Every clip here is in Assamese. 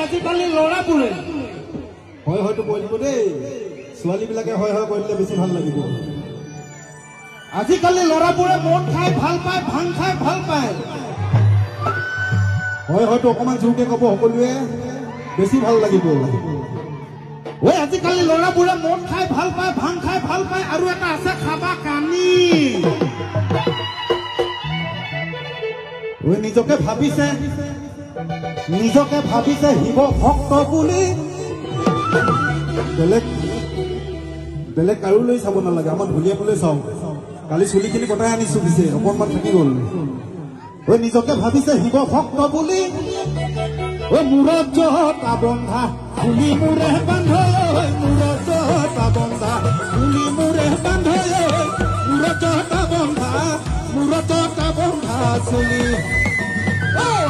আজিকালি ল'ৰাবোৰে হয় হয়তো কৈ দিব দেই, ছোৱালীবিলাকে হয় হয় কৈ দিলে বেছি ভাল লাগিব। আজিকালি ল'ৰাবোৰে মদ খাই ভাল পায়, ভাং খাই ভাল পায়। হয় হয়তো অকণমান জোৰকে ক'ব সকলোৱে, বেছি ভাল লাগিব। আজিকালি ল'ৰাবোৰে মদ খাই ভাল পায়, ভাং খাই ভাল পায়, আৰু এটা আছে খাবা কানি। নিজকে ভাবিছে শিৱ ভক্ত বুলি। বেলেগ কাৰোলৈ চাব নালাগে, আমাৰ ঢুলীয়াবলৈ চাওঁ। কালি চুলিখিনি কটাই আনিছো, পিছে অকণমান থাকি গ'ল। নিজকে ভাবিছে শিৱ ভক্ত বুলি। মূৰত জহতা বন্ধা ফুলি মূৰে বান্ধ, মূৰত জহতা বন্ধা ফুলি মূৰে বান্ধ, মূৰত জহতা বন্ধা চুলি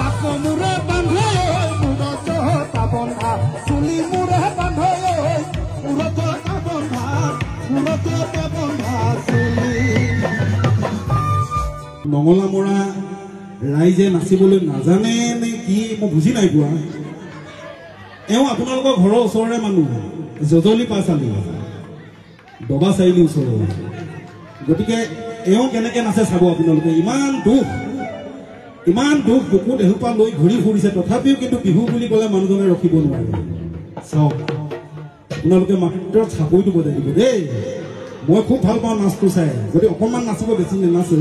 আকৌ মূৰে বান্ধে, মূৰত জহতা বন্ধা চুলি মূৰে বান্ধ, মূৰত জহতা বন্ধা চুলি। নঙলা মৰা ৰাইজে নাচিবলৈ নাজানে নে কি মই বুজি নাই পোৱা। এওঁ আপোনালোকৰ ঘৰৰ ওচৰৰে মানুহ, জজলি পাচালি দবা চাৰিলি ওচৰৰ। গতিকে এওঁ কেনেকে নাচে চাব আপোনালোকে। ইমান দুখ বুকুত এসোপা লৈ ঘূৰি ফুৰিছে, তথাপিও কিন্তু বিহু বুলি ক'লে মানুহজনে ৰখিব নোৱাৰে। চাওক আপোনালোকে মাত্ৰ চাপৰিটো বজাই দিব দেই। মই খুব ভাল পাওঁ নাচটো চাই। যদি অকণমান নাচিব, বেছি নানাচে,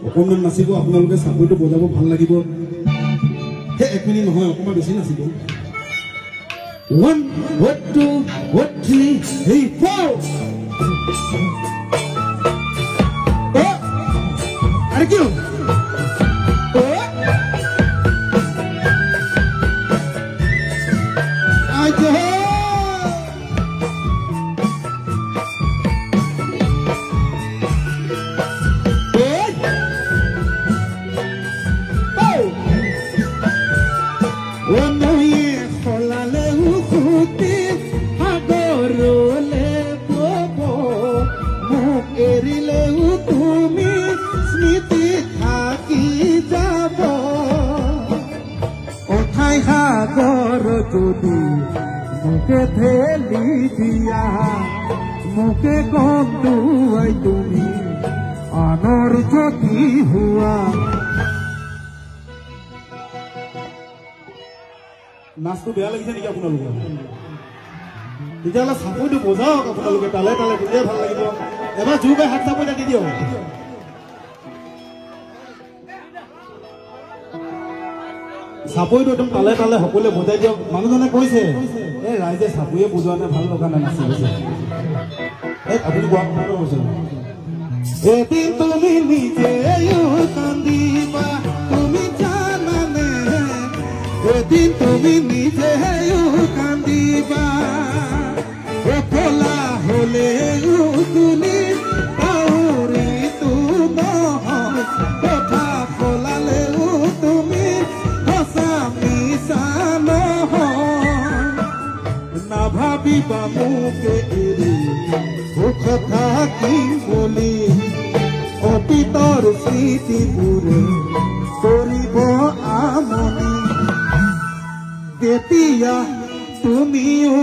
অকণমান নাচিব, আপোনালোকে চাপৰিটো বজাব ভাল লাগিব। সেই 1 মিনিট নহয়, অকণমান বেছি নাচিব। 1 2 3 4 আরে কি মুখে ঠেলি দিয়া, মুখে কন্দুৱাই তুমি আনৰ যদি হোৱা। নাচটো বেয়া লাগিছে নেকি আপোনালোকৰ? তেতিয়াহ'লে চাপৰিটো বজাওক আপোনালোকে, তালে তালে, তেতিয়াই ভাল লাগিব। এবাৰ জোৰকে হাত চাপৰি দি দিয়ক। চাপৰিটো একদম তালে তালে সকলোৱে বজাই দিয়ক। মানুহজনে কৈছে এই ৰাইজে চাপৰিয়ে বজোৱা নাই, ভাল লগা নাই নাচি গৈছে। আপুনি কোৱা কথা কৈছে, এদিন তুমি নিজেও কান্দিবা, তুমি জানানে? এদিন তুমি নিজেও কান্দিবা, অকলা হ'লেও তুমি পাহৰিতো নহয়, কথা ক'লালেও তুমি নাভাবিবা মোকে এৰি সুখ থাকিম বুলি, অতীতৰ স্মৃতিবোৰে কৰিব আমনি। তেতিয়া তুমিও